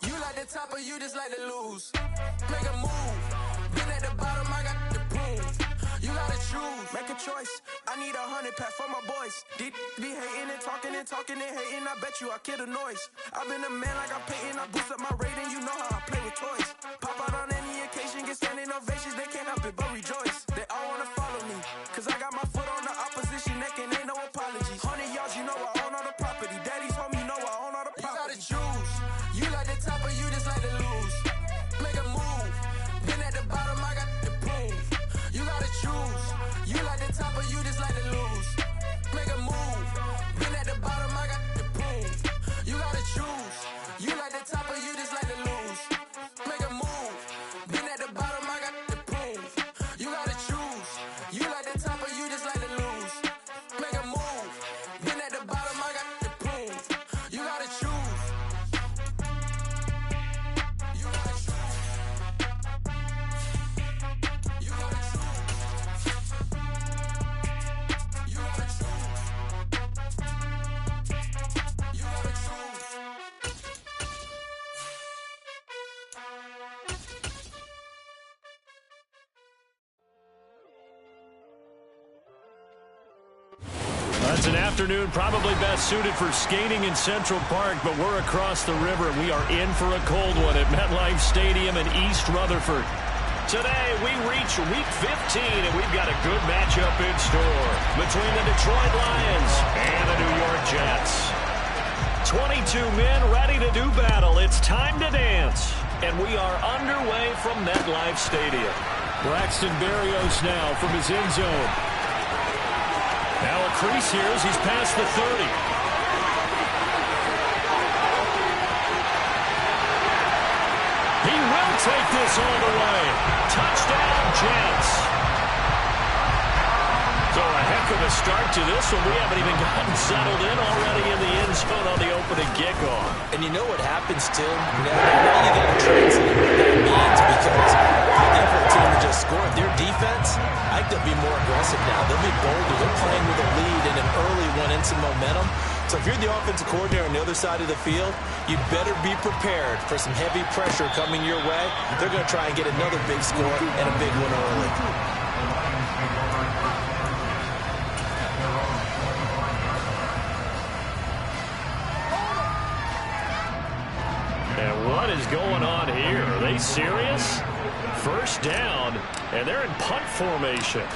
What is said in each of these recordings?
You like the top or you just like to lose? Make a move. Been at the bottom, I got the prove. You gotta choose. Make a choice. I need 100 pack for my boys. Be hating and talking and hating. I bet you I kill the noise. I've been a man like I'm Peyton. I boost up my rating. You know how I play with toys. Pop out on any occasion, get standing ovations. They can't help it but rejoice. They all wanna follow me, cause I got my foot on the opposition neck and ain't no apologies. 100 yards, you know I own all the property. Daddy's home, you know I own all the property. You gotta choose. You like the top or you just like to lose? Make a move. Been at the bottom, I got the proof. You gotta choose. You like the top or you just like to lose? Make a move. Been at the bottom, I got the proof. You gotta choose. You like the top or you just like to lose? Make a move. Been at the bottom, I got the proof. You gotta choose. You like the top or you just like to lose? Make a move. Been at the bottom, I got the proof. You gotta choose. You gotta choose. You gotta choose. You gotta choose. You gotta choose. It's an afternoon probably best suited for skating in Central Park, but we're across the river and we are in for a cold one at MetLife Stadium in East Rutherford. Today we reach Week 15 and we've got a good matchup in store between the Detroit Lions and the New York Jets. 22 men ready to do battle. It's time to dance. And we are underway from MetLife Stadium. Braxton Berrios now from his end zone. Now a crease here as he's past the 30. He will take this all the way. Touchdown, Jets. So a heck of a start to this one. We haven't even gotten settled in already in the end zone on the opening kickoff. And you know what happens, too? Now you got to translate what that means, because looking for a team to just score. Their defense, I think they'll be more aggressive now. They'll be bolder. They're playing with a lead and an early one and some momentum. So if you're the offensive coordinator on the other side of the field, you better be prepared for some heavy pressure coming your way. They're going to try and get another big score and a big one early. And what is going on here? Are they serious? First down, and they're in punt formation.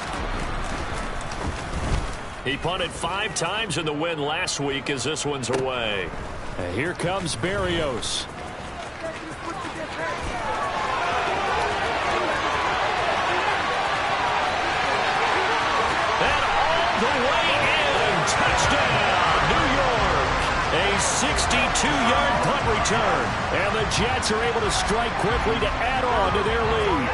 He punted 5 times in the win last week as this one's away. And here comes Berrios. And all the way in. Touchdown, New York. A 62-yard punt return. And the Jets are able to strike quickly to add on to their lead.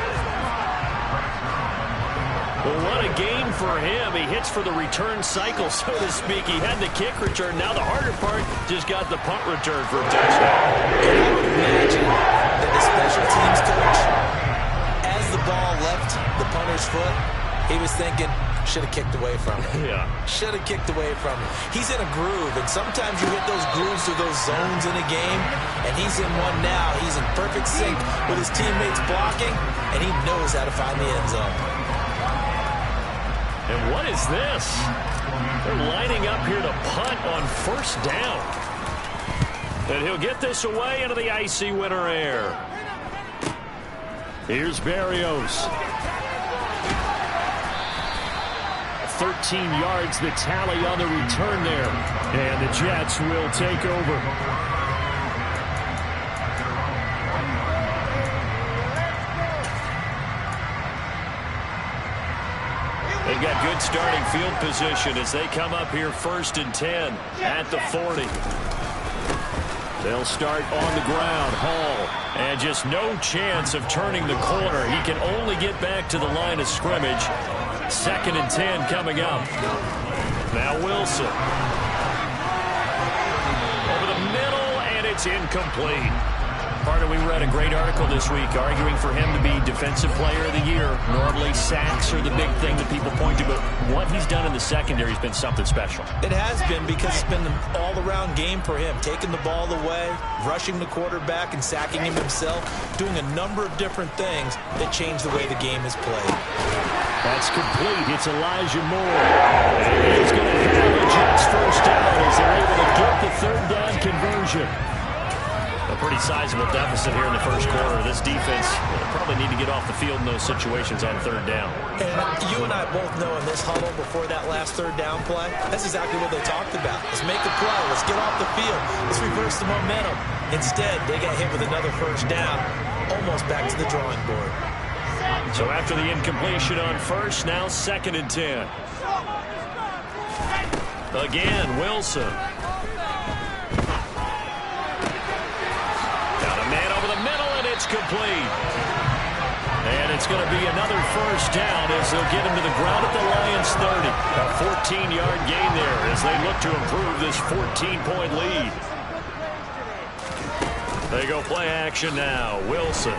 Well, what a game for him. He hits for the return cycle, so to speak. He had the kick return. Now the harder part, just got the punt return for a touchdown. And I would imagine that the special teams coach, as the ball left the punter's foot, he was thinking, should have kicked away from it. Yeah. Should have kicked away from it. He's in a groove, and sometimes you hit those grooves or those zones in a game, and he's in one now. He's in perfect sync with his teammates blocking, and he knows how to find the end zone. And what is this? They're lining up here to punt on first down. And he'll get this away into the icy winter air. Here's Berrios. 13 yards the tally on the return there. And the Jets will take over. They've got good starting field position as they come up here 1st and 10 at the 40. They'll start on the ground. Hall, and just no chance of turning the corner. He can only get back to the line of scrimmage. 2nd and 10 coming up. Now Wilson. Over the middle, and it's incomplete. Partner, we we read a great article this week arguing for him to be Defensive Player of the Year. Normally, sacks are the big thing that people point to, but what he's done in the secondary has been something special. It has been, because it's been an all-around game for him. Taking the ball away, rushing the quarterback, and sacking him himself, doing a number of different things that change the way the game is played. That's complete. It's Elijah Moore. And he's going to have the Jets first down as they're able to get the third down conversion. A pretty sizable deficit here in the first quarter. This defense probably need to get off the field in those situations on third down. And you and I both know in this huddle before that last third down play, that's exactly what they talked about. Let's make a play. Let's get off the field. Let's reverse the momentum. Instead, they got hit with another first down, almost back to the drawing board. So after the incompletion on first, now 2nd and 10. Again, Wilson. Man over the middle, and it's complete. And it's going to be another first down as they'll get him to the ground at the Lions' 30. A 14-yard gain there as they look to improve this 14-point lead. They go play action now. Wilson.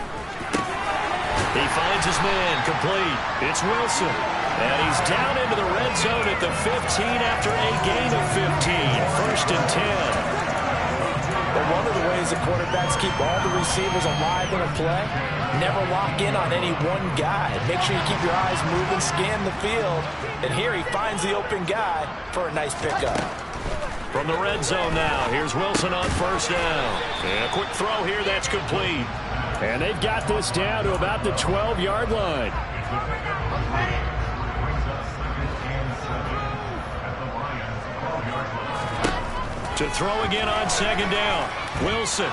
He finds his man, complete. It's Wilson. And he's down into the red zone at the 15 after a gain of 15. 1st and 10. But one of the ways the quarterbacks keep all the receivers alive in a play, never lock in on any one guy. Make sure you keep your eyes moving, scan the field. And here he finds the open guy for a nice pickup. From the red zone now, here's Wilson on first down. And a quick throw here, that's complete. And they've got this down to about the 12-yard line. To throw again on 2nd down. Wilson.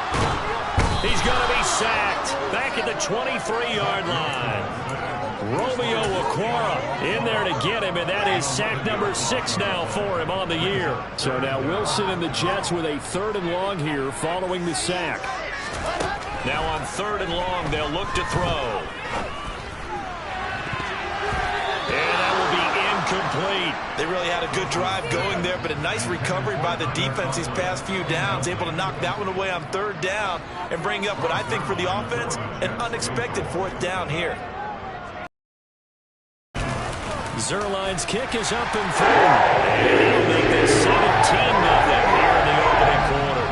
He's going to be sacked. Back at the 23-yard line. Romeo Okwara in there to get him, and that is sack number 6 now for him on the year. So now Wilson and the Jets with a 3rd and long here following the sack. Now on 3rd and long, they'll look to throw. And that will be incomplete. They really had a good drive going there, but a nice recovery by the defense these past few downs, able to knock that one away on 3rd down and bring up what I think for the offense, an unexpected 4th down here. Zuerlein's kick is up and through. And they'll make this 17-0 here in the opening quarter.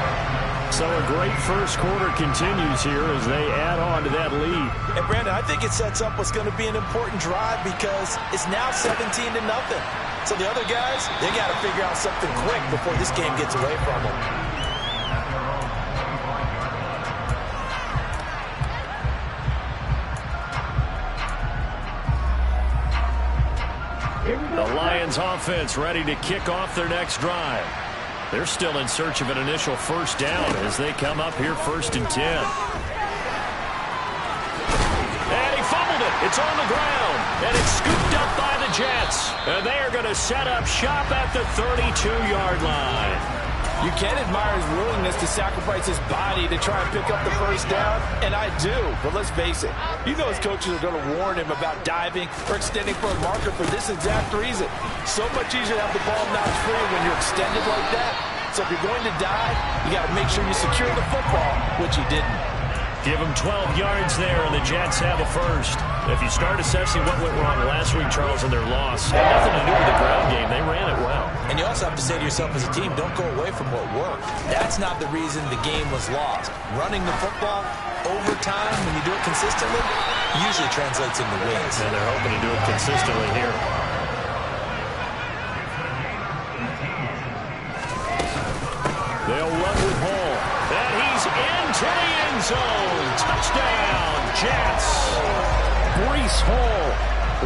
So a great first quarter continues here as they add on to that lead. And Brandon, I think it sets up what's going to be an important drive because it's now 17-0. So the other guys, they got to figure out something quick before this game gets away from them. The Lions offense ready to kick off their next drive. They're still in search of an initial first down as they come up here 1st and 10. And he fumbled it. It's on the ground. And it's scooped up by the Jets. And they are going to set up shop at the 32-yard line. You can admire his willingness to sacrifice his body to try and pick up the first down, and I do. But let's face it, you know his coaches are going to warn him about diving or extending for a marker for this exact reason. So much easier to have the ball notched free when you're extended like that. So if you're going to dive, you got to make sure you secure the football, which he didn't. Give them 12 yards there, and the Jets have a first. If you start assessing what went wrong last week, Charles, in their loss, it had nothing to do with the ground game. They ran it well. And you also have to say to yourself as a team, don't go away from what worked. That's not the reason the game was lost. Running the football over time, when you do it consistently, usually translates into wins. And they're hoping to do it consistently here. They'll run with Hall. And he's into the end zone. Touchdown, Jets. Breece Hall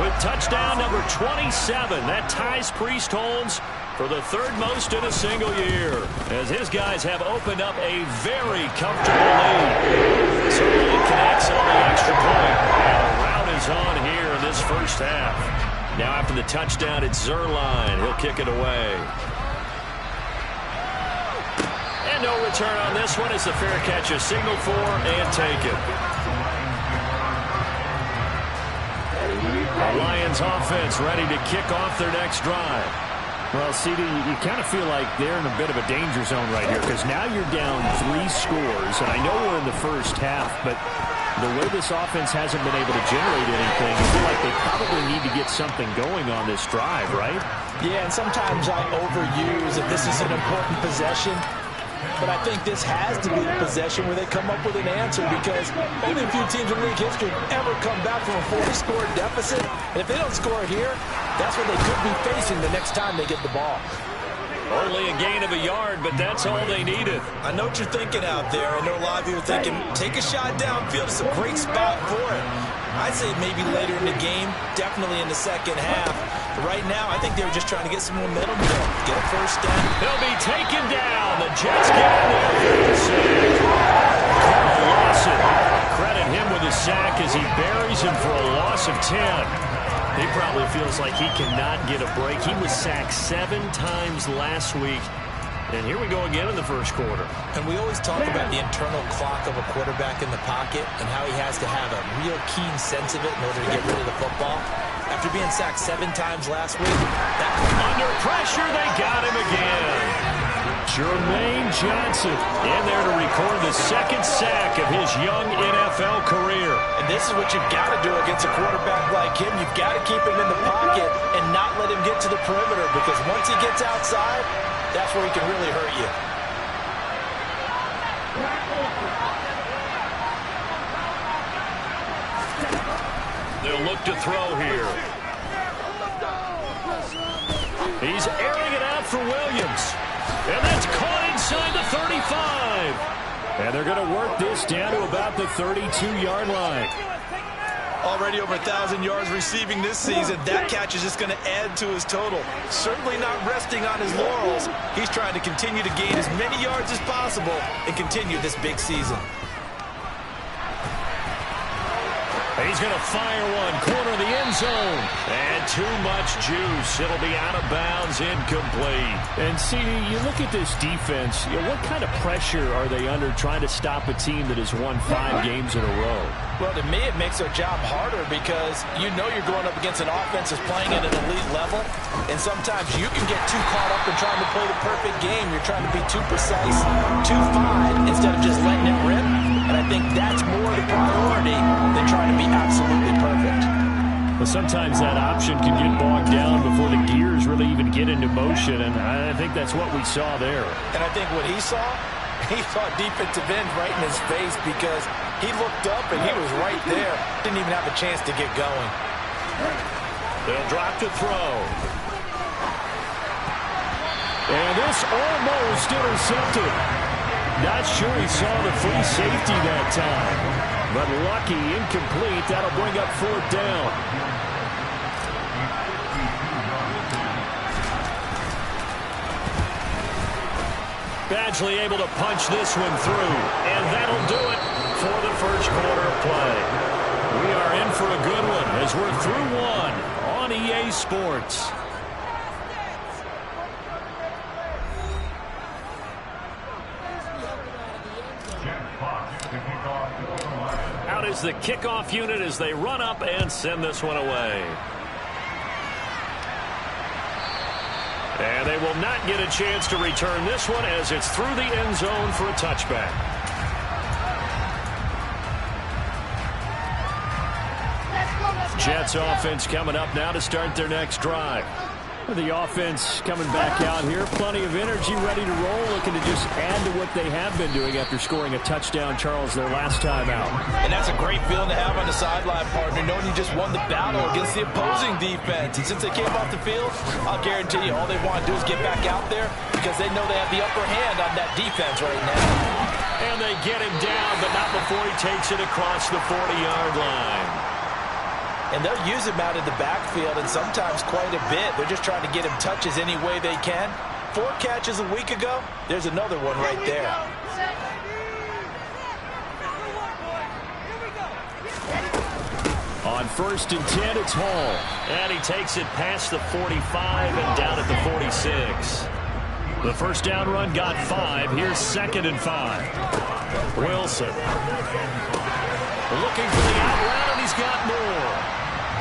with touchdown number 27. That ties Priest Holmes for the 3rd most in a single year, as his guys have opened up a very comfortable lead. Certainly connects on the extra point. And the route is on here in this first half. Now after the touchdown, it's Zuerlein. He'll kick it away. And no return on this one. It's a fair catch, a signal for, and take it. The Lions offense ready to kick off their next drive. Well, CD, you kind of feel like they're in a bit of a danger zone right here because now you're down 3 scores, and I know we're in the first half, but the way this offense hasn't been able to generate anything, I feel like they probably need to get something going on this drive, right? Yeah, and sometimes I overuse if this is an important possession. But I think this has to be the possession where they come up with an answer because only a few teams in league history ever come back from a 40-score deficit. And if they don't score here, that's what they could be facing the next time they get the ball. Only a gain of a yard, but that's all they needed. I know what you're thinking out there. I know a lot of you are thinking, take a shot downfield. It's a great spot for it. I'd say maybe later in the game, definitely in the second half. But right now, I think they were just trying to get some momentum built, get a first down. He'll be taken down. The Jets get in there for the sack. Carl Lawson, credit him with a sack as he buries him for a loss of 10. He probably feels like he cannot get a break. He was sacked 7 times last week. And here we go again in the first quarter. And we always talk about the internal clock of a quarterback in the pocket and how he has to have a real keen sense of it in order to get rid of the football. After being sacked 7 times last week, under pressure, they got him again. Jermaine Johnson in there to record the 2nd sack of his young NFL career. And this is what you've got to do against a quarterback like him. You've got to keep him in the pocket and not let him get to the perimeter because once he gets outside, that's where he can really hurt you. They'll look to throw here. He's airing it out for Williams. And that's caught inside the 35. And they're going to work this down to about the 32-yard line. already over 1,000 yards receiving this season. That catch is just going to add to his total. Certainly not resting on his laurels. He's trying to continue to gain as many yards as possible and continue this big season. He's going to fire one, corner of the end zone. And too much juice. It'll be out of bounds, incomplete. And, CD, you look at this defense, what kind of pressure are they under trying to stop a team that has won 5 games in a row? Well, to me, it makes their job harder because you know you're going up against an offense that's playing at an elite level. And sometimes you can get too caught up in trying to play the perfect game. You're trying to be too precise, too fine, instead of just letting it rip. And I think that's more the priority than trying to be absolutely perfect. But sometimes that option can get bogged down before the gears really even get into motion, and I think that's what we saw there. And I think what he saw defensive end right in his face because he looked up and he was right there. Didn't even have a chance to get going. They'll drop to throw. And this almost intercepted. Not sure he saw the free safety that time. But lucky, incomplete. That'll bring up 4th down. Badgley able to punch this one through. And that'll do it for the first quarter of play. We are in for a good one as we're through one on EA Sports. Out is the kickoff unit as they run up and send this one away. And they will not get a chance to return this one as it's through the end zone for a touchback. Jets offense coming up now to start their next drive. The offense coming back out here. Plenty of energy, ready to roll, looking to just add to what they have been doing after scoring a touchdown, Charles, their last time out. And that's a great feeling to have on the sideline, partner, knowing you just won the battle against the opposing defense. And since they came off the field, I'll guarantee you all they want to do is get back out there because they know they have the upper hand on that defense right now. And they get him down, but not before he takes it across the 40-yard line. And they'll use him out of the backfield, and sometimes quite a bit. They're just trying to get him touches any way they can. 4 catches a week ago, there's another one right there. On 1st and 10, it's Hall. And he takes it past the 45 and down at the 46. The first down run got 5. Here's 2nd and 5. Wilson. Looking for the out route, and he's got more.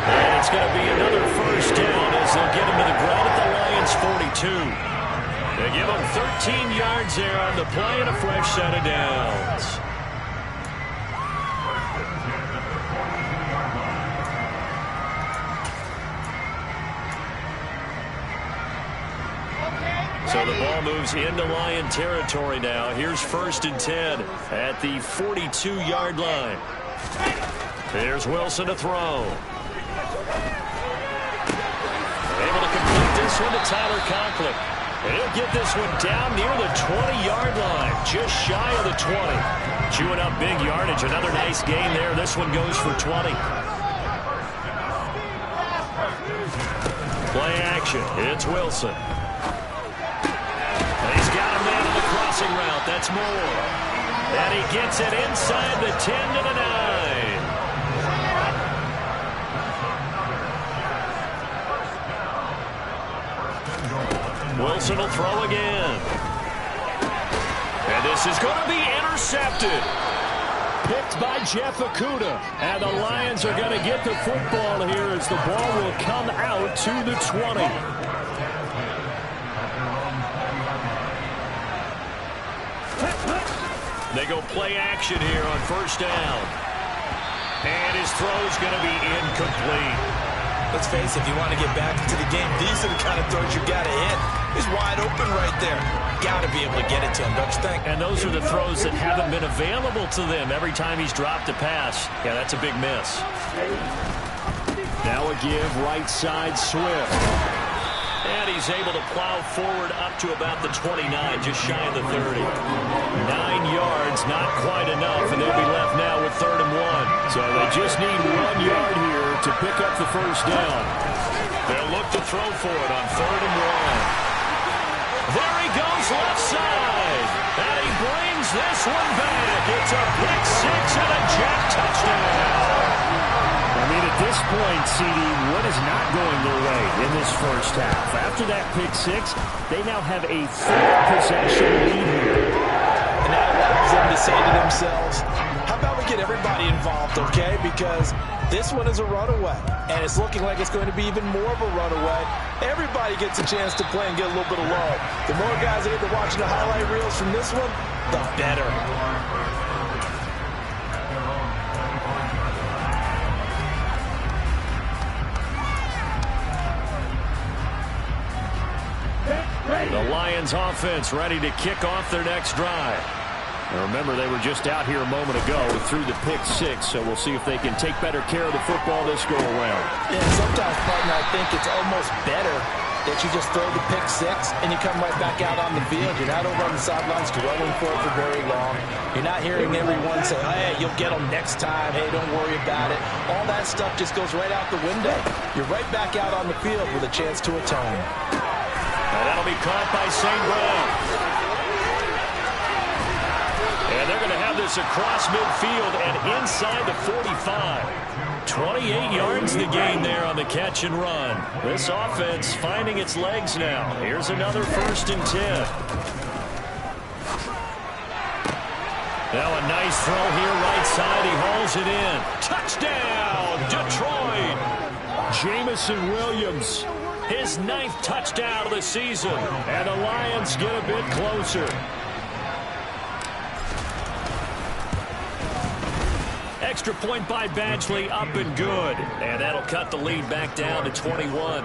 And it's going to be another first down as they'll get him to the ground at the line Lions 42. They give them 13 yards there on the play and a fresh set of downs. So the ball moves into Lion territory now. Here's 1st and 10 at the 42-yard line. There's Wilson to throw. Able to complete this one to Tyler Conklin. And he'll get this one down near the 20-yard line, just shy of the 20. Chewing up big yardage. Another nice gain there. This one goes for 20. Play action. It's Wilson. He's got a man on the crossing route. That's Moore. And he gets it inside the 10 to the 9. Wilson will throw again. And this is going to be intercepted. Picked by Jeff Okudah. And the Lions are going to get the football here as the ball will come out to the 20. They go play action here on 1st down. And his throw's going to be incomplete. Let's face it, if you want to get back into the game, these are the kind of throws you got to hit. He's wide open right there. Got to be able to get it to him, don't you think? And those are the throws that haven't been available to them every time he's dropped a pass. Yeah, that's a big miss. Now a give right side Swift. And he's able to plow forward up to about the 29, just shy of the 30. 9 yards, not quite enough, and they'll be left now with 3rd and 1. So they just need 1 yard here to pick up the 1st down. They'll look to throw for it on 3rd and 1. There he goes left side. And he brings this one back. It's a pick 6 and a Jet touchdown. I mean, at this point, CD, what is not going their way in this first half? After that pick 6, they now have a 4-possession lead here. And that allows them to say to themselves, how about we get everybody involved, okay? Because this one is a runaway, and it's looking like it's going to be even more of a runaway. Everybody gets a chance to play and get a little bit of love. The more guys that are watching the highlight reels from this one, the better. The Lions offense ready to kick off their next drive. And remember, they were just out here a moment ago through the pick 6, so we'll see if they can take better care of the football this go around. Yeah, sometimes, partner, I think it's almost better that you just throw the pick 6 and you come right back out on the field. You're not over on the sidelines dwelling for it for very long. You're not hearing everyone say, hey, you'll get them next time. Hey, don't worry about it. All that stuff just goes right out the window. You're right back out on the field with a chance to atone. And that'll be caught by St. Brown. And they're going to have this across midfield and inside the 45. 28 yards the gain there on the catch and run. This offense finding its legs now. Here's another 1st and 10. Now a nice throw here right side. He hauls it in. Touchdown, Detroit. Jamison Williams. His 9th touchdown of the season. And the Lions get a bit closer. Extra point by Badgley, up and good. And that'll cut the lead back down to 21.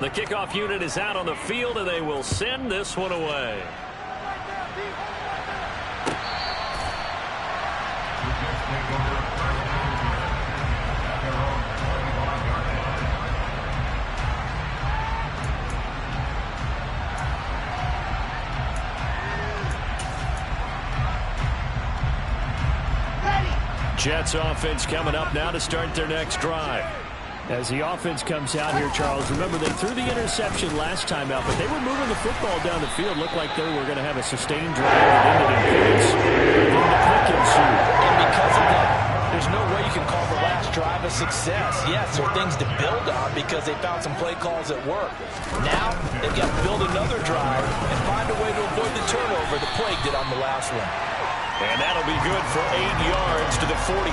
The kickoff unit is out on the field, and they will send this one away. Jets offense coming up now to start their next drive. As the offense comes out here, Charles, remember they threw the interception last time out, but they were moving the football down the field. Looked like they were going to have a sustained drive that ended in points. Then the pick ensued. And because of that, there's no way you can call the last drive a success. Yes, there are things to build on because they found some play calls that work. Now, they've got to build another drive and find a way to avoid the turnover the Plague did on the last one. And that'll be good for 8 yards to the 45.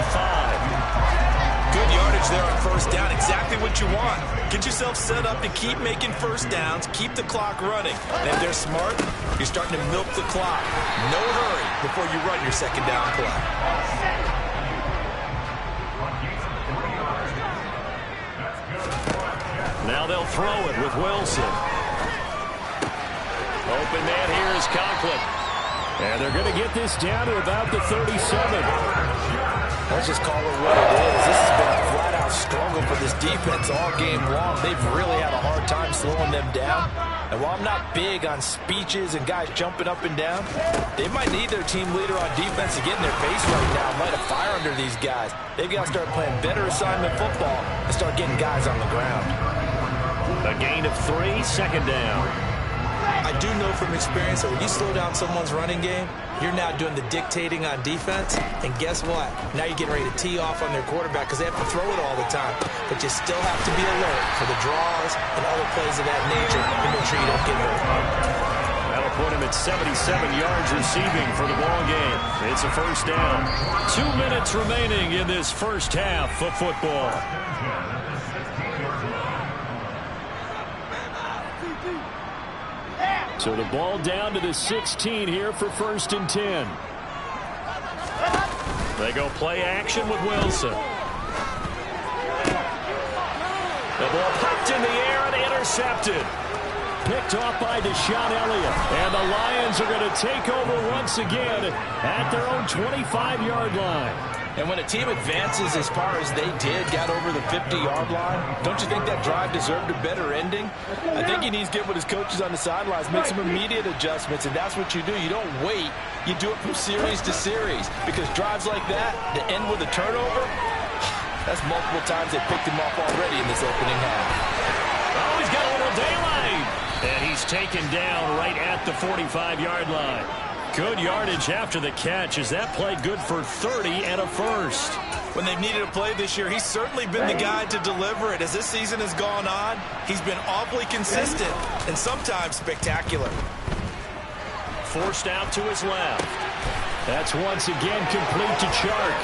Good yardage there on first down. Exactly what you want. Get yourself set up to keep making first downs, keep the clock running. And if they're smart, you're starting to milk the clock. No hurry before you run your second down play. Now they'll throw it with Wilson. Open man here is Conklin. And they're going to get this down to about the 37. Let's just call it what it is. This has been a flat-out struggle for this defense all game long. They've really had a hard time slowing them down. And while I'm not big on speeches and guys jumping up and down, they might need their team leader on defense to get in their face right now and light a fire under these guys. They've got to start playing better assignment football and start getting guys on the ground. A gain of 3, second down. I do know from experience that when you slow down someone's running game, you're now doing the dictating on defense. And guess what? Now you're getting ready to tee off on their quarterback because they have to throw it all the time. But you still have to be alert for the draws and other plays of that nature to make sure you don't get hurt. That'll put him at 77 yards receiving for the ball game. It's a first down. 2 minutes remaining in this first half of football. So the ball down to the 16 here for 1st and 10. They go play action with Wilson. The ball popped in the air and intercepted. Picked off by Deshaun Elliott. And the Lions are going to take over once again at their own 25-yard line. And when a team advances as far as they did, got over the 50-yard line, don't you think that drive deserved a better ending? I think he needs to get with his coaches on the sidelines, make some immediate adjustments, and that's what you do. You don't wait. You do it from series to series because drives like that, to end with a turnover, that's multiple times they picked him off already in this opening half. Oh, he's got a little daylight. And he's taken down right at the 45-yard line. Good yardage after the catch. Is that play good for 30 and a first? When they've needed a play this year, he's certainly been the guy to deliver it. As this season has gone on, he's been awfully consistent and sometimes spectacular. Forced out to his left. That's once again complete to Chark.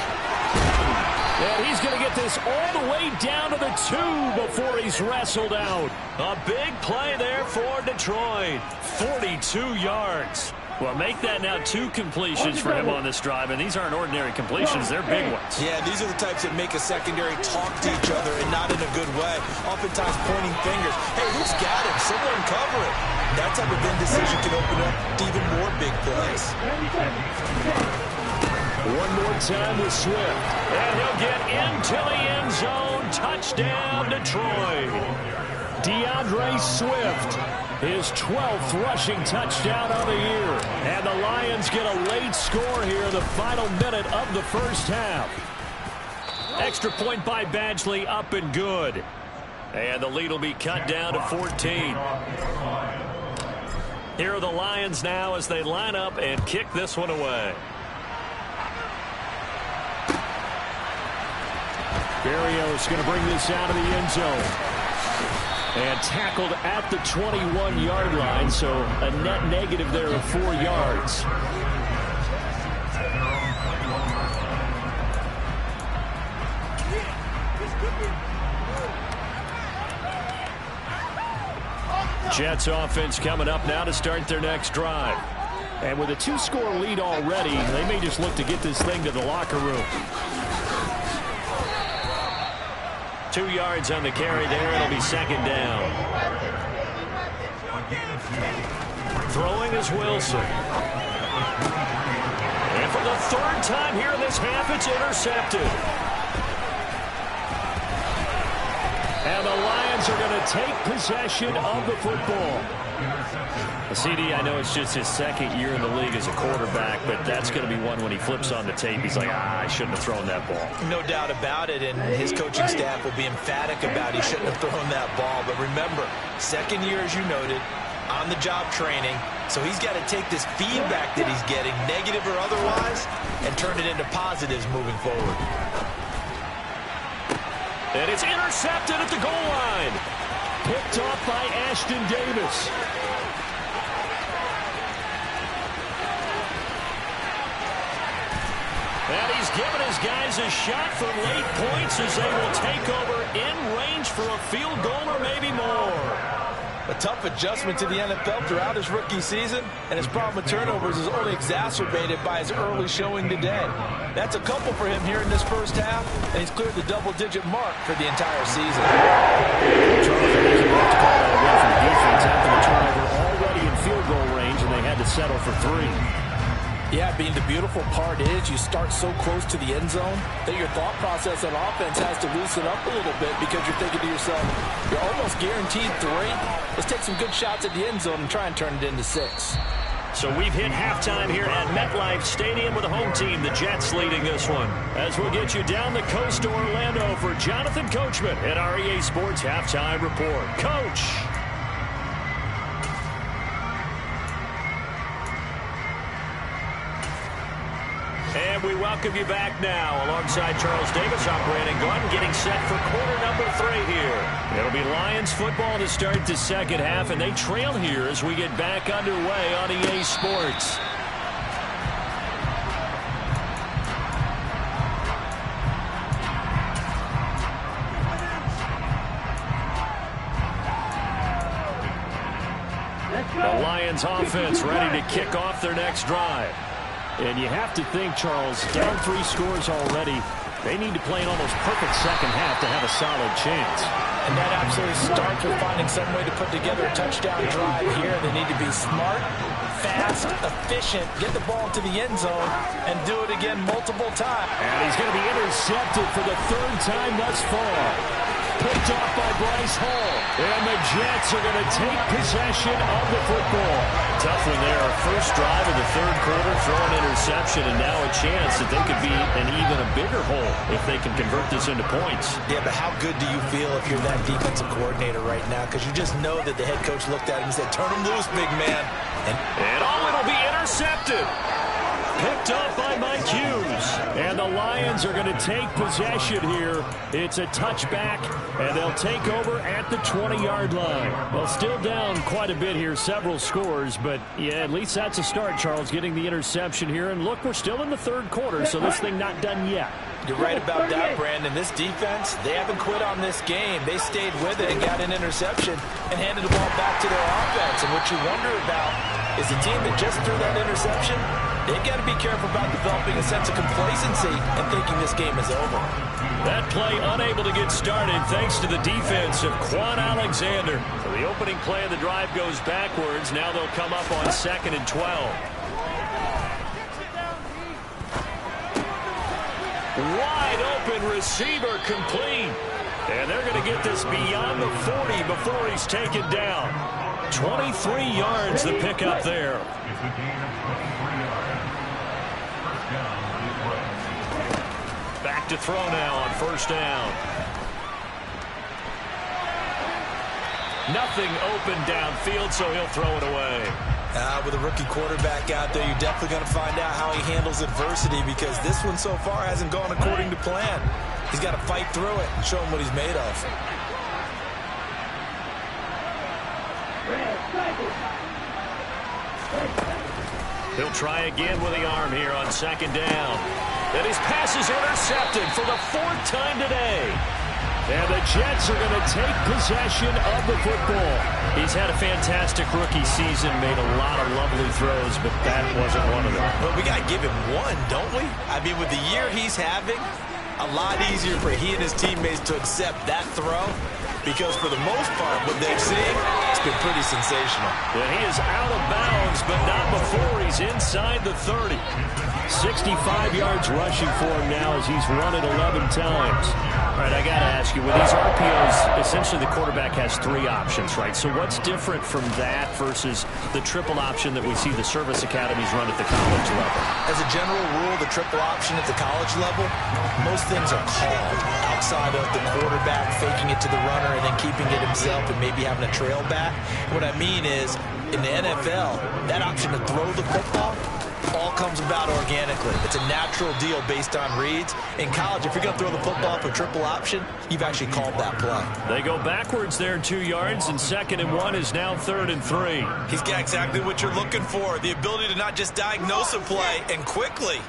And he's going to get this all the way down to the 2 before he's wrestled out. A big play there for Detroit. 42 yards. Well, make that now 2 completions for him on this drive, and these aren't ordinary completions. They're big ones. Yeah, these are the types that make a secondary talk to each other and not in a good way. Oftentimes pointing fingers. Hey, who's got him? Someone cover it. That type of indecision can open up to even more big plays. One more time with Swift. And he'll get into the end zone. Touchdown, Detroit. DeAndre Swift. His 12th rushing touchdown of the year. And the Lions get a late score here in the final minute of the first half. Extra point by Badgley, up and good. And the lead will be cut down to 14. Here are the Lions now as they line up and kick this one away. Berrios going to bring this out of the end zone. And tackled at the 21-yard line, so a net negative there of 4 yards. Jets offense coming up now to start their next drive. And with a 2-score lead already, they may just look to get this thing to the locker room. 2 yards on the carry there. It'll be second down. Throwing is Wilson. And for the 3rd time here in this half, it's intercepted. And the Lions are going to take possession of the football. CD, I know it's just his 2nd year in the league as a quarterback, but that's going to be one when he flips on the tape. He's like, I shouldn't have thrown that ball. No doubt about it, and his coaching staff will be emphatic about he shouldn't have thrown that ball. But remember, 2nd year, as you noted, on-the-job training. So he's got to take this feedback that he's getting, negative or otherwise, and turn it into positives moving forward. And it's intercepted at the goal line. Picked off by Ashton Davis. And he's given his guys a shot for late points as they will take over in range for a field goal or maybe more. A tough adjustment to the NFL throughout his rookie season, and his problem with turnovers is only exacerbated by his early showing today. That's a couple for him here in this first half, and he's cleared the double-digit mark for the entire season. Charles doesn't have to call that away from the defense after the turnover already in field goal range, and they had to settle for 3. Yeah, being the beautiful part is you start so close to the end zone that your thought process on offense has to loosen up a little bit because you're thinking to yourself, you're almost guaranteed 3. Let's take some good shots at the end zone and try and turn it into 6. So we've hit halftime here at MetLife Stadium with the home team, the Jets, leading this one. As we'll get you down the coast to Orlando for Jonathan Coachman at our EA Sports Halftime Report. Coach! And we welcome you back now alongside Charles Davis. I'm Brandon Gordon getting set for quarter number 3 here. It'll be Lions football to start the second half, and they trail here as we get back underway on EA Sports. The Lions offense ready to kick off their next drive. And you have to think, Charles, down 3 scores already, they need to play an almost perfect second half to have a solid chance. And that absolutely starts with finding some way to put together a touchdown drive here. They need to be smart, fast, efficient, get the ball to the end zone, and do it again multiple times. And he's going to be intercepted for the 3rd time thus far. Picked off by Bryce Hall. And the Jets are going to take possession of the football. Tough one there. First drive of the 3rd quarter, throw an interception, and now a chance that they could be an even a bigger hole if they can convert this into points. Yeah, but how good do you feel if you're that defensive coordinator right now? Because you just know that the head coach looked at him and said, turn him loose, big man. And it'll be intercepted. Picked up by Mike Hughes. And the Lions are going to take possession here. It's a touchback, and they'll take over at the 20-yard line. Well, still down quite a bit here, several scores, but yeah, at least that's a start, Charles, getting the interception here. And look, we're still in the 3rd quarter, so this thing not done yet. You're right about that, Brandon. This defense, they haven't quit on this game. They stayed with it and got an interception and handed the ball back to their offense. And what you wonder about is the team that just threw that interception, they've got to be careful about developing a sense of complacency and thinking this game is over. That play unable to get started thanks to the defense of Quan Alexander. So the opening play of the drive goes backwards. Now they'll come up on 2nd and 12. Wide open receiver complete. And they're going to get this beyond the 40 before he's taken down. 23 yards the pickup there. Back to throw now on 1st down. Nothing open downfield, so he'll throw it away. With a rookie quarterback out there, you're definitely going to find out how he handles adversity because this one so far hasn't gone according to plan. He's got to fight through it and show him what he's made of. He'll try again with the arm here on 2nd down. And his pass is intercepted for the 4th time today. And the Jets are going to take possession of the football. He's had a fantastic rookie season, made a lot of lovely throws, but that wasn't one of them. Well, we got to give him one, don't we? I mean, with the year he's having, a lot easier for he and his teammates to accept that throw because for the most part, what they've seen, it's been pretty sensational. Yeah, he is out of bounds, but not before he's inside the 30. 65 yards rushing for him now as he's run it 11 times. All right, I got to ask you, with these RPOs, essentially the quarterback has 3 options, right? So what's different from that versus the triple option that we see the service academies run at the college level? As a general rule, the triple option at the college level, most things are called outside of the quarterback faking it to the runner and then keeping it himself and maybe having a trail back. What I mean is, in the NFL, that option to throw the football all comes about organically. It's a natural deal based on reads. In college, if you're going to throw the football for triple option, you've actually called that play. They go backwards there 2 yards, and 2nd and 1 is now 3rd and 3. He's got exactly what you're looking for, the ability to not just diagnose a play and quickly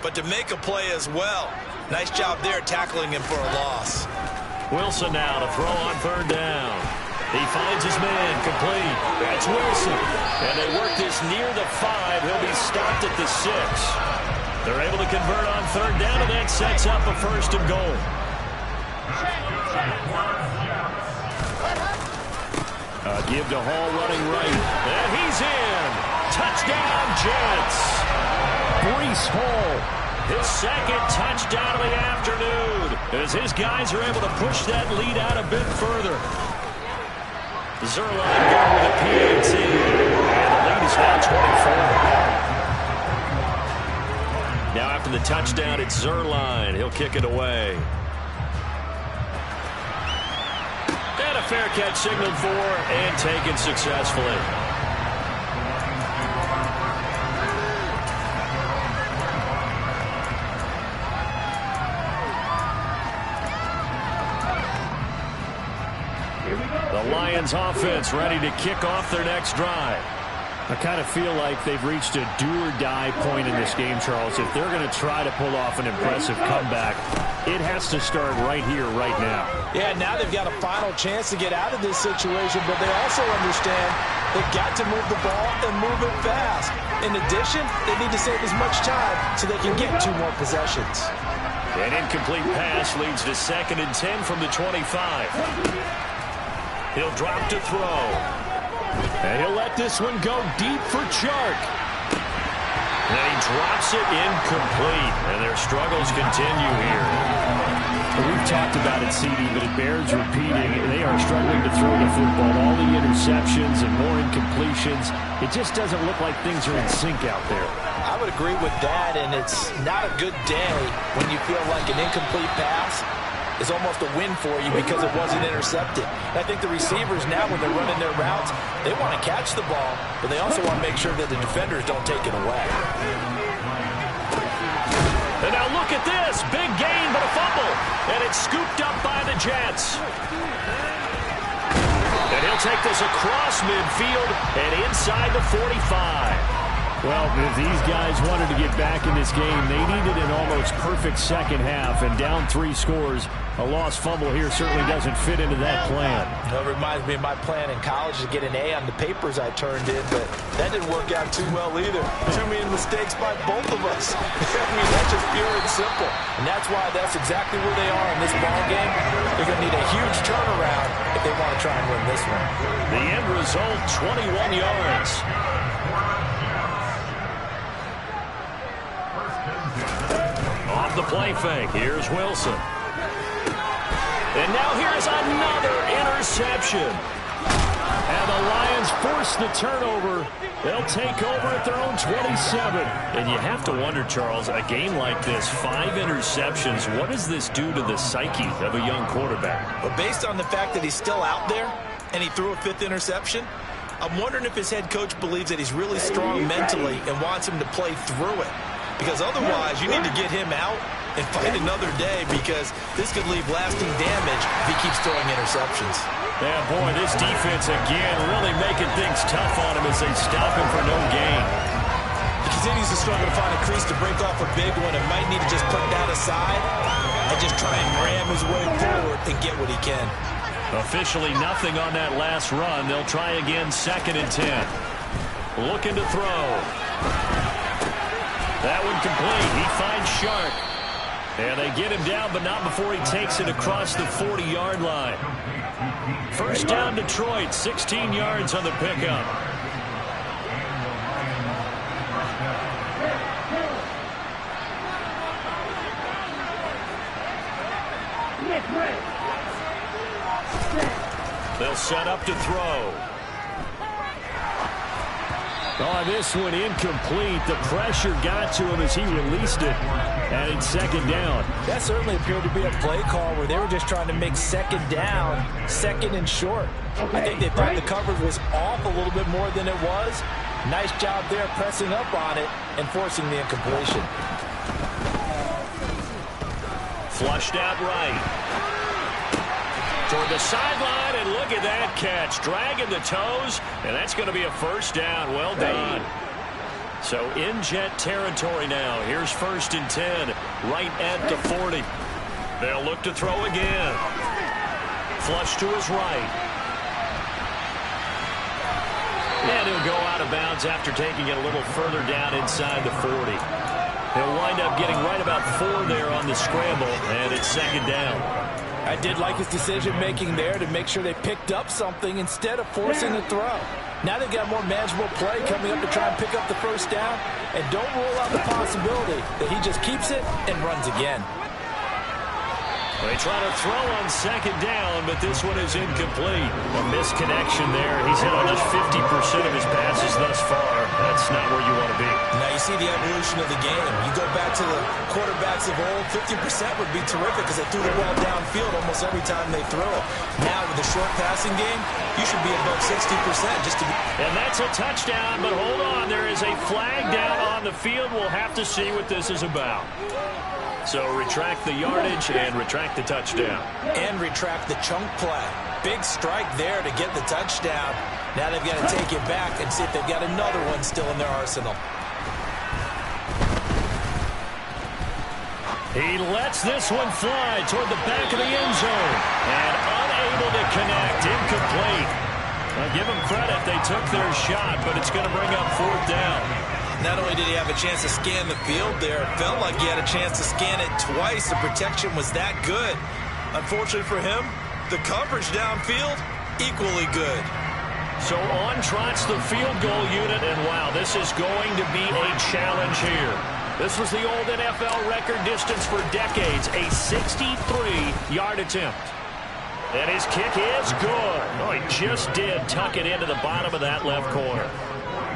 but to make a play as well. Nice job there tackling him for a loss. Wilson now to throw on third down. He finds his man complete. That's Wilson. And they work this near the 5. He'll be stopped at the 6. They're able to convert on third down, and that sets up a first and goal. Give to Hall running right. And he's in. Touchdown, Jets. Breece Hall. His second touchdown of the afternoon as his guys are able to push that lead out a bit further. Zerline good with a PAT. And the lead is now 24. Now after the touchdown, it's Zerline. He'll kick it away. And a fair catch signaled for and taken successfully. The Lions offense ready to kick off their next drive. I kind of feel like they've reached a do-or-die point in this game, Charles. If they're going to try to pull off an impressive comeback, it has to start right here, right now. Yeah, now they've got a final chance to get out of this situation, but they also understand they've got to move the ball and move it fast. In addition, they need to save as much time so they can get 2 more possessions. An incomplete pass leads to 2nd and 10 from the 25. He'll drop to throw. And he'll let this one go deep for Chark. And he drops it incomplete. And their struggles continue here. We've talked about it, CD, but it bears repeating. They are struggling to throw the football. All the interceptions and more incompletions. It just doesn't look like things are in sync out there. I would agree with that, and it's not a good day when you feel like an incomplete pass is almost a win for you because it wasn't intercepted. And I think the receivers now, when they're running their routes, they want to catch the ball, but they also want to make sure that the defenders don't take it away. And now look at this. Big gain, but a fumble. And it's scooped up by the Jets. And he'll take this across midfield and inside the 45. Well, if these guys wanted to get back in this game, they needed an almost perfect second half, and down 3 scores. A lost fumble here certainly doesn't fit into that plan. It reminds me of my plan in college to get an A on the papers I turned in, but that didn't work out too well either. Too many mistakes by both of us. I mean, that's just pure and simple. And that's why that's exactly where they are in this ball game. They're going to need a huge turnaround if they want to try and win this one. The end result, 21 yards. Off the play fake, here's Wilson. And now here's another interception. And the Lions force the turnover. They'll take over at their own 27. And you have to wonder, Charles, a game like this, 5 interceptions, what does this do to the psyche of a young quarterback? But based on the fact that he's still out there and he threw a 5th interception, I'm wondering if his head coach believes that he's really strong mentally and wants him to play through it. Because otherwise, you need to get him out and fight another day, because this could leave lasting damage if he keeps throwing interceptions. Yeah, boy, this defense again really making things tough on him as they stop him for no gain. He continues to struggle to find a crease to break off a big one and might need to just put that aside and just try and ram his way forward and get what he can. Officially nothing on that last run. They'll try again, 2nd and 10. Looking to throw. That one complete. He finds Shark. And they get him down, but not before he takes it across the 40-yard line. First down, Detroit, 16 yards on the pickup. They'll set up to throw. Oh, this one incomplete. The pressure got to him as he released it. And it's 2nd down. That certainly appeared to be a play call where they were just trying to make 2nd down, 2nd and short. I think they thought the coverage was off a little bit more than it was. Nice job there pressing up on it and forcing the incompletion. Flushed out right. Toward the sideline, and look at that catch. Dragging the toes, and that's going to be a first down. Well done. So in jet territory now. Here's 1st and 10, right at the 40. They'll look to throw again. Flush to his right. And he'll go out of bounds after taking it a little further down inside the 40. He'll wind up getting right about 4 there on the scramble, and it's 2nd down. I did like his decision-making there to make sure they picked up something instead of forcing the throw. Now they've got more manageable play coming up to try and pick up the 1st down, and don't rule out the possibility that he just keeps it and runs again. They try to throw on 2nd down, but this one is incomplete. A misconnection there. He's hit on just 50% of his passes thus far. That's not where you want to be. Now you see the evolution of the game. You go back to the quarterbacks of old, 50% would be terrific because they threw the ball downfield almost every time they throw. Now with the short passing game, you should be above 60% just to be. And that's a touchdown, but hold on. There is a flag down on the field. We'll have to see what this is about. So retract the yardage and retract the touchdown. And retract the chunk play. Big strike there to get the touchdown. Now they've got to take it back and see if they've got another one still in their arsenal. He lets this one fly toward the back of the end zone. And unable to connect. Incomplete. Well, give them credit. They took their shot, but it's going to bring up 4th down. Not only did he have a chance to scan the field there, it felt like he had a chance to scan it twice. The protection was that good. Unfortunately for him, the coverage downfield, equally good. So on trots the field goal unit, and wow, this is going to be a challenge here. This was the old NFL record distance for decades, a 63-yard attempt. And his kick is good. Oh, he just did tuck it into the bottom of that left corner.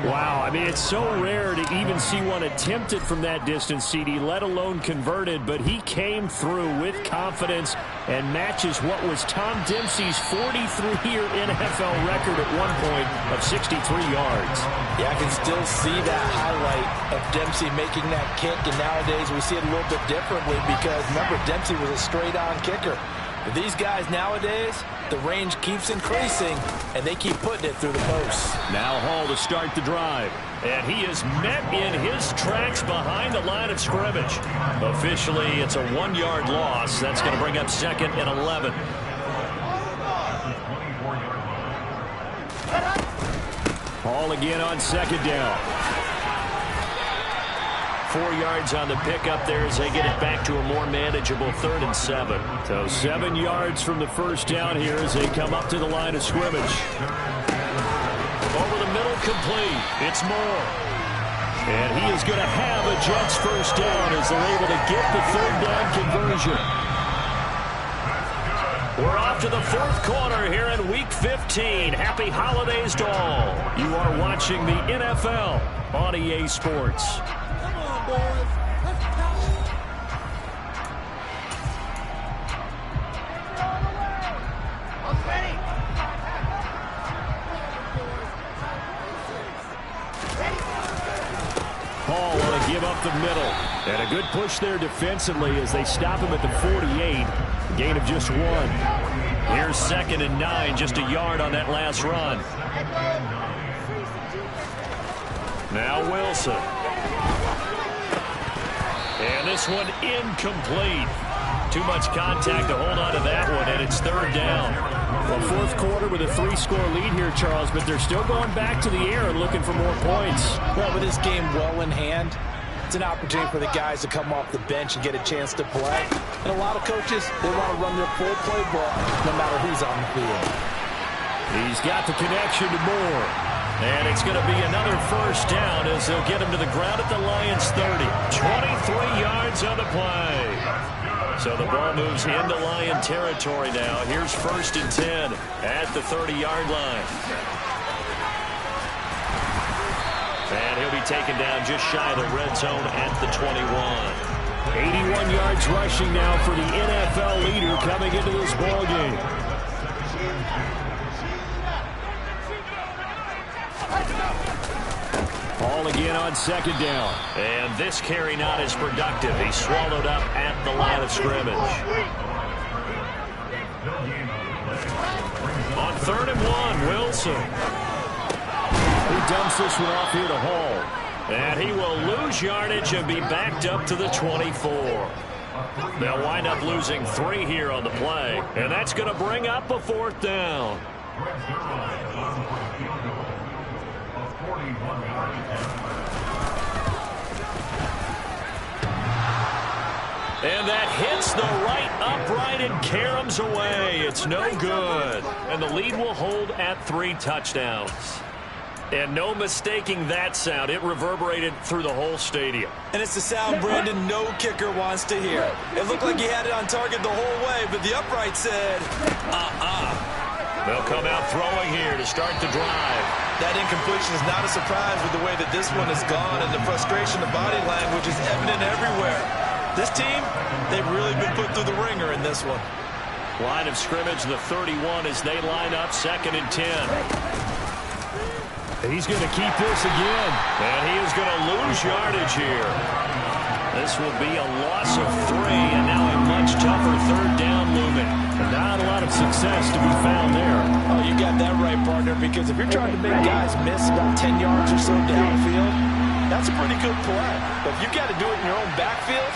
Wow, I mean, it's so rare to even see one attempted from that distance, CD, let alone converted, but he came through with confidence and matches what was Tom Dempsey's 43-year NFL record at one point of 63 yards. Yeah, I can still see that highlight of Dempsey making that kick, and nowadays we see it a little bit differently because, remember, Dempsey was a straight-on kicker. But these guys nowadays, the range keeps increasing, and they keep putting it through the posts. Now Hall to start the drive. And he is met in his tracks behind the line of scrimmage. Officially, it's a 1-yard loss. That's going to bring up 2nd and 11. Hall again on 2nd down. 4 yards on the pickup there as they get it back to a more manageable 3rd and 7. So 7 yards from the 1st down here as they come up to the line of scrimmage. Over the middle, complete. It's Moore. And he is going to have a Jets 1st down as they're able to get the 3rd down conversion. We're off to the 4th quarter here in Week 15. Happy holidays to all. You are watching the NFL on EA Sports. Hall want to give up the middle. And a good push there defensively as they stop him at the 48. A gain of just 1. Here's 2nd and 9, just a yard on that last run. Now Wilson. And this one incomplete. Too much contact to hold on to that one, and it's 3rd down. Well, 4th quarter with a 3-score lead here, Charles, but they're still going back to the air and looking for more points. Well, with this game well in hand, it's an opportunity for the guys to come off the bench and get a chance to play. And a lot of coaches, they want to run their full playbook no matter who's on the field. He's got the connection to Moore. And it's going to be another 1st down as they'll get him to the ground at the Lions 30. 23 yards on the play. So the ball moves into Lion territory now. Here's 1st and 10 at the 30-yard line. And he'll be taken down just shy of the red zone at the 21. 81 yards rushing now for the NFL leader coming into this ball game. Ball again on 2nd down. And this carry not as productive. He's swallowed up at the line of scrimmage. On 3rd and 1, Wilson. He dumps this one off here to Hall. And he will lose yardage and be backed up to the 24. They'll wind up losing 3 here on the play. And that's going to bring up a 4th down. And that hits the right upright and caroms away. It's no good. And the lead will hold at 3 touchdowns. And no mistaking that sound. It reverberated through the whole stadium. And it's the sound, Brandon, no kicker wants to hear. It looked like he had it on target the whole way, but the upright said, They'll come out throwing here to start the drive. That incompletion is not a surprise with the way that this one has gone, and the frustration, the body language is evident everywhere. This team, they've really been put through the ringer in this one. Line of scrimmage, the 31 as they line up 2nd and 10. He's going to keep this again. And he is going to lose yardage here. This will be a loss of 3, and now a much tougher 3rd down looming. Not a lot of success to be found there. Oh, you got that right, partner, because if you're trying to make guys miss about 10 yards or so downfield, that's a pretty good play. But if you got to do it in your own backfield,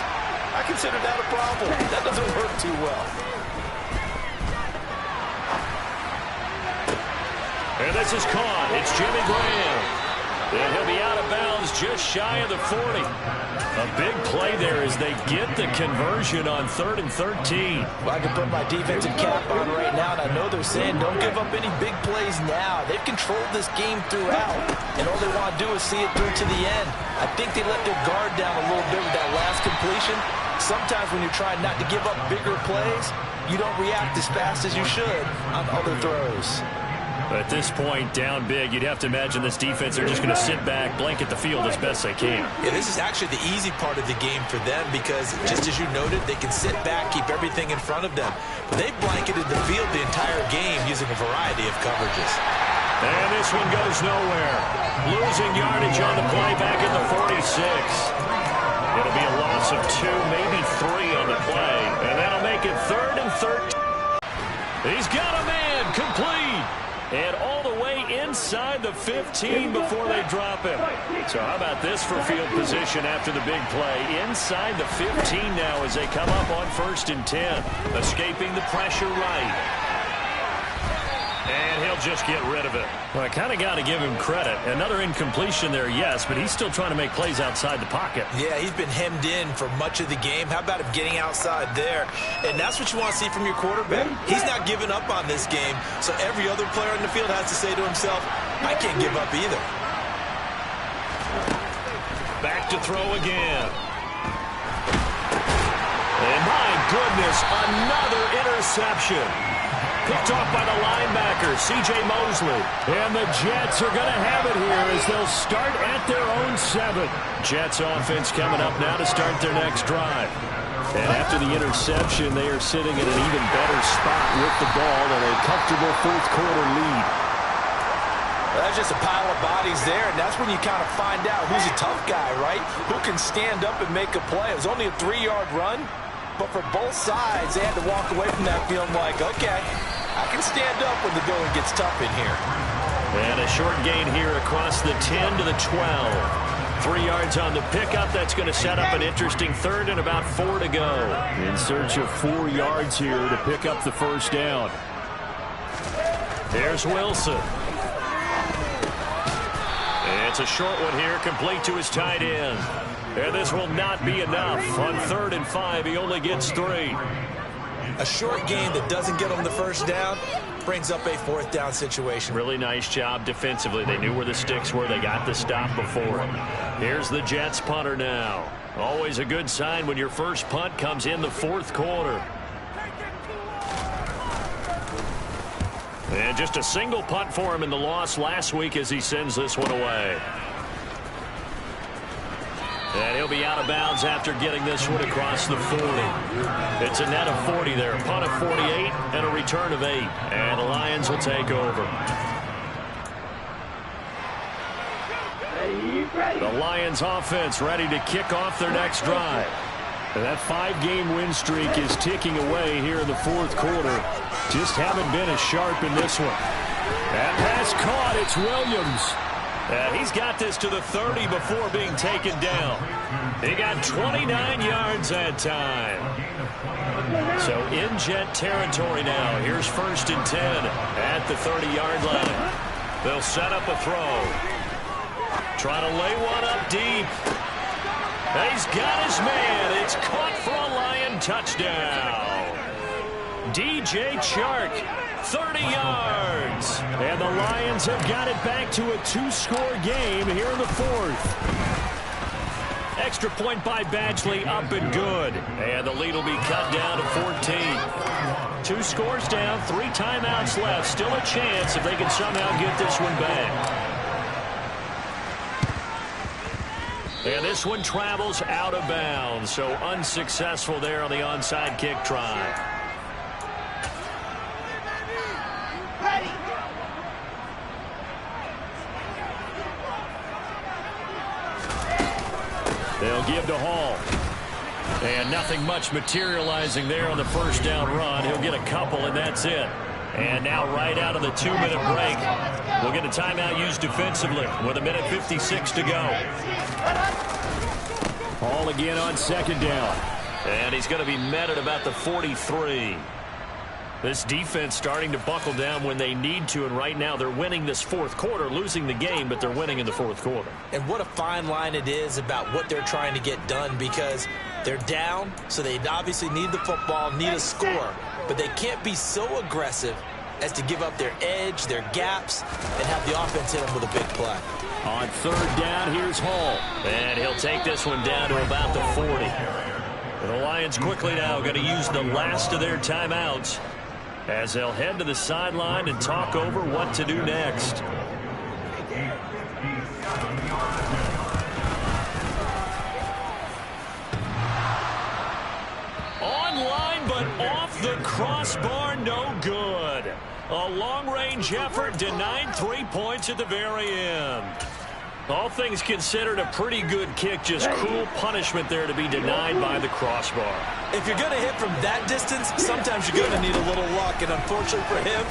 I consider that a problem. That doesn't work too well. And this is caught. It's Jimmy Graham. And he'll be out of bounds just shy of the 40. A big play there as they get the conversion on 3rd and 13. Well, I can put my defensive cap on right now, and I know they're saying don't give up any big plays now. They've controlled this game throughout, and all they want to do is see it through to the end. I think they let their guard down a little bit with that last completion. Sometimes when you're trying not to give up bigger plays, you don't react as fast as you should on other throws. At this point, down big, you'd have to imagine this defense are just going to sit back, blanket the field as best they can. Yeah, this is actually the easy part of the game for them because, just as you noted, they can sit back, keep everything in front of them. But they've blanketed the field the entire game using a variety of coverages. And this one goes nowhere. Losing yardage on the play back at the 46. It'll be a loss of 2, maybe 3 on the play. And that'll make it 3rd and 13. He's got a man, complete. And all the way inside the 15 before they drop him. So how about this for field position after the big play? Inside the 15 now as they come up on 1st and 10. Escaping the pressure right. And he'll just get rid of it. Well, I kind of got to give him credit. Another incompletion there, yes, but he's still trying to make plays outside the pocket. Yeah, he's been hemmed in for much of the game. How about him getting outside there? And that's what you want to see from your quarterback. He's not giving up on this game, so every other player in the field has to say to himself, I can't give up either. Back to throw again. And my goodness, another interception. Picked off by the linebacker, C.J. Mosley. And the Jets are going to have it here as they'll start at their own 7. Jets offense coming up now to start their next drive. And after the interception, they are sitting in an even better spot with the ball and a comfortable 4th quarter lead. Well, that's just a pile of bodies there, and that's when you kind of find out who's a tough guy, right? Who can stand up and make a play. It was only a 3-yard run, but for both sides, they had to walk away from that feeling like, okay, I can stand up when the going gets tough in here. And a short gain here across the 10 to the 12. 3 yards on the pickup. That's going to set up an interesting 3rd and about 4 to go. In search of 4 yards here to pick up the 1st down. There's Wilson. It's a short one here, complete to his tight end. And this will not be enough. On 3rd and 5, he only gets 3. A short game that doesn't get him the 1st down brings up a 4th down situation. Really nice job defensively. They knew where the sticks were. They got the stop before him. Here's the Jets punter now. Always a good sign when your first punt comes in the 4th quarter. And just a single punt for him in the loss last week as he sends this one away. And he'll be out of bounds after getting this one across the 40. It's a net of 40 there. Punt of 48 and a return of 8. And the Lions will take over. The Lions offense ready to kick off their next drive. And that 5-game win streak is ticking away here in the 4th quarter. Just haven't been as sharp in this one. That pass caught. It's Williams. He's got this to the 30 before being taken down. He got 29 yards that time. So in Jet territory now. Here's 1st and 10 at the 30-yard line. They'll set up a throw. Trying to lay one up deep. He's got his man. It's caught for a Lion touchdown. DJ Chark, 30 yards. And the Lions have got it back to a 2-score game here in the 4th. Extra point by Badgley, up and good. And the lead will be cut down to 14. 2 scores down, 3 timeouts left. Still a chance if they can somehow get this one back. And this one travels out of bounds, so unsuccessful there on the onside kick try. They'll give to Hall. And nothing much materializing there on the first down run. He'll get a couple, and that's it. And now right out of the 2-minute break, we'll get a timeout used defensively with 1:56 to go. Hall again on 2nd down. And he's going to be met at about the 43. This defense starting to buckle down when they need to, and right now they're winning this 4th quarter, losing the game, but they're winning in the 4th quarter. And what a fine line it is about what they're trying to get done, because they're down, so they obviously need the football, need a score, but they can't be so aggressive as to give up their edge, their gaps, and have the offense hit them with a big play. On 3rd down, here's Hall. And he'll take this one down to about the 40. And the Lions quickly now going to use the last of their timeouts as they'll head to the sideline and talk over what to do next. Online, but off the crossbar, no good. A long-range effort denied 3 points at the very end. All things considered, a pretty good kick, just cruel punishment there to be denied by the crossbar. If you're going to hit from that distance, sometimes you're going to need a little luck, and unfortunately for him,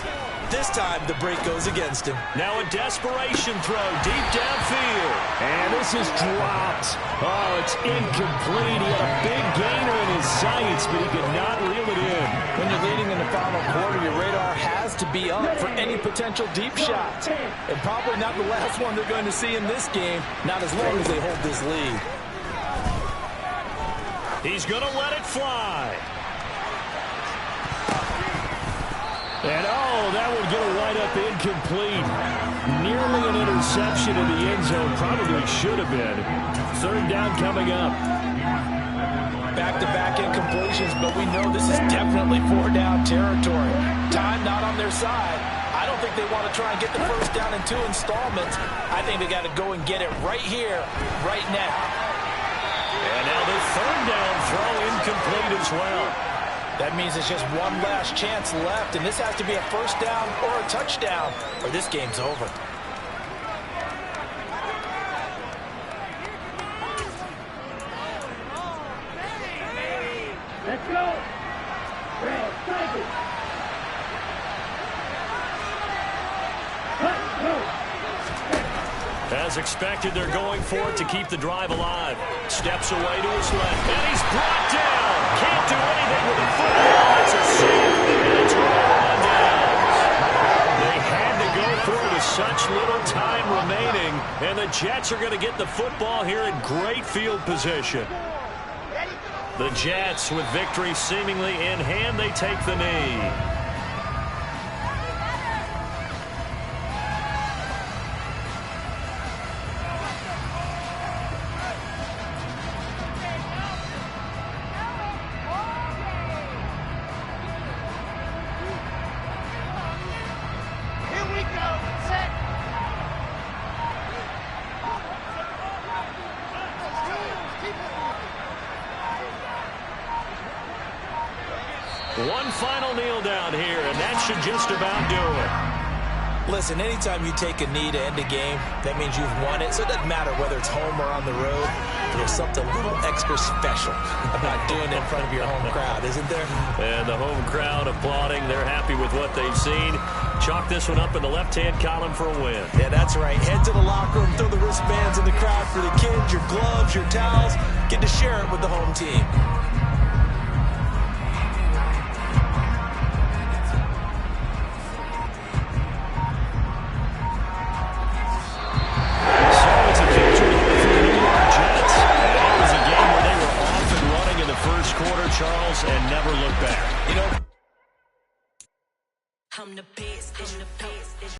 this time the break goes against him. Now a desperation throw deep downfield. And this is dropped. Oh, it's incomplete. He had a big gainer in his sights, but he could not reel it in. When you're leading in the final quarter, your radar has to be up for any potential deep shots. And probably not the last one they're going to see in this game, not as long as they hold this lead. He's going to let it fly. And, oh, that would get a wide-up incomplete. Nearly an interception in the end zone. Probably should have been. 3rd down coming up. Back-to-back incompletions, but we know this is definitely 4-down territory. Time not on their side. I don't think they want to try and get the first down in 2 installments. I think they got to go and get it right here, right now. And now the 3rd down throw incomplete as well. That means it's just one last chance left, and this has to be a first down or a touchdown, or this game's over. Let's go. As expected, they're going for it to keep the drive alive. Steps away to his left, and he's brought down. Can't do anything with the football. It's a safe, and it's right on down. They had to go for it with such little time remaining, and the Jets are going to get the football here in great field position. The Jets, with victory seemingly in hand, they take the knee. One final kneel down here, and that should just about do it. Listen, anytime you take a knee to end a game, that means you've won it. So it doesn't matter whether it's home or on the road. There's something a little extra special about doing it in front of your home crowd, isn't there? And the home crowd applauding. They're happy with what they've seen. Chalk this one up in the left-hand column for a win. Yeah, that's right. Head to the locker room, throw the wristbands in the crowd for the kids, your gloves, your towels. Get to share it with the home team. So it's a victory for the New York Jets. It was a game where they were off and running in the first quarter, Charles, and never looked back. You know, I'm the best.